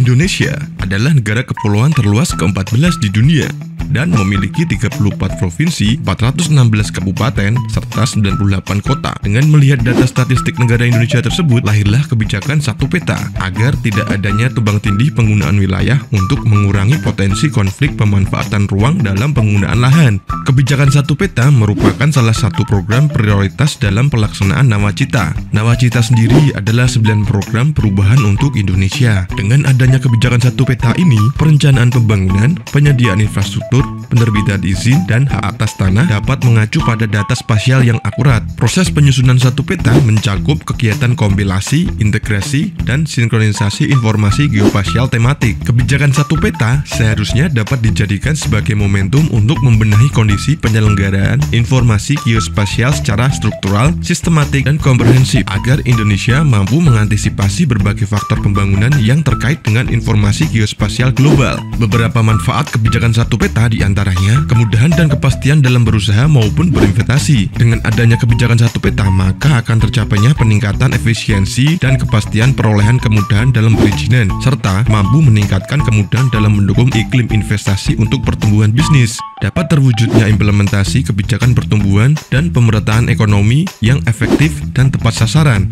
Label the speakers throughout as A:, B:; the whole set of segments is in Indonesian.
A: Indonesia adalah negara kepulauan terluas ke-14 di dunia dan memiliki 34 provinsi, 416 kabupaten, serta 98 kota. Dengan melihat data statistik negara Indonesia tersebut, lahirlah kebijakan satu peta agar tidak adanya tumbang tindih penggunaan wilayah untuk mengurangi potensi konflik pemanfaatan ruang dalam penggunaan lahan. Kebijakan satu peta merupakan salah satu program prioritas dalam pelaksanaan Nawacita. Nawacita sendiri adalah 9 program perubahan untuk Indonesia. Dengan adanya kebijakan satu peta ini, perencanaan pembangunan, penyediaan infrastruktur, penerbitan izin, dan hak atas tanah dapat mengacu pada data spasial yang akurat. Proses penyusunan satu peta mencakup kegiatan kompilasi, integrasi, dan sinkronisasi informasi geospasial tematik. Kebijakan satu peta seharusnya dapat dijadikan sebagai momentum untuk membenahi kondisi penyelenggaraan informasi geospasial secara struktural, sistematik, dan komprehensif agar Indonesia mampu mengantisipasi berbagai faktor pembangunan yang terkait dengan informasi geospasial global. Beberapa manfaat kebijakan satu peta diantaranya kemudahan dan kepastian dalam berusaha maupun berinvestasi. Dengan adanya kebijakan satu peta, maka akan tercapainya peningkatan efisiensi dan kepastian perolehan kemudahan dalam perizinan, serta mampu meningkatkan kemudahan dalam mendukung iklim investasi untuk pertumbuhan bisnis. Dapat terwujudnya implementasi kebijakan pertumbuhan dan pemerataan ekonomi yang efektif dan tepat sasaran.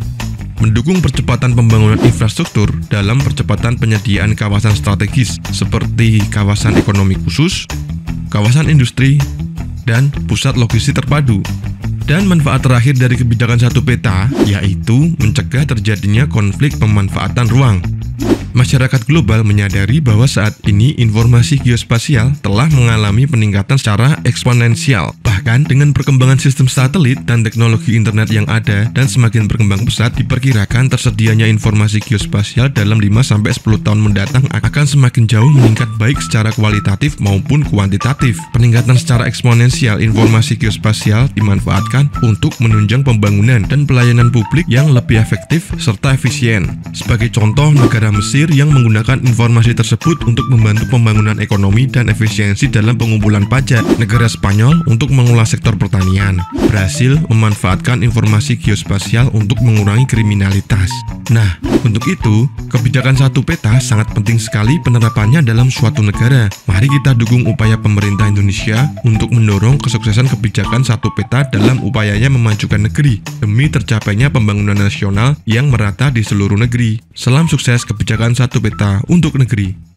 A: Mendukung percepatan pembangunan infrastruktur dalam percepatan penyediaan kawasan strategis seperti kawasan ekonomi khusus, kawasan industri, dan pusat logistik terpadu. Dan manfaat terakhir dari kebijakan satu peta yaitu mencegah terjadinya konflik pemanfaatan ruang. Masyarakat global menyadari bahwa saat ini informasi geospasial telah mengalami peningkatan secara eksponensial. Bahkan dengan perkembangan sistem satelit dan teknologi internet yang ada dan semakin berkembang pesat, diperkirakan tersedianya informasi geospasial dalam 5-10 tahun mendatang akan semakin jauh meningkat baik secara kualitatif maupun kuantitatif. Peningkatan secara eksponensial informasi geospasial dimanfaatkan untuk menunjang pembangunan dan pelayanan publik yang lebih efektif serta efisien. Sebagai contoh, negara Mesir yang menggunakan informasi tersebut untuk membantu pembangunan ekonomi dan efisiensi dalam pengumpulan pajak. Negara Spanyol untuk mengolah sektor pertanian. Brasil memanfaatkan informasi geospasial untuk mengurangi kriminalitas. Nah, untuk itu, kebijakan satu peta sangat penting sekali penerapannya dalam suatu negara. Mari kita dukung upaya pemerintah Indonesia untuk mendorong kesuksesan kebijakan satu peta dalam upayanya memajukan negeri demi tercapainya pembangunan nasional yang merata di seluruh negeri. Salam sukses kebijakan satu peta untuk negeri.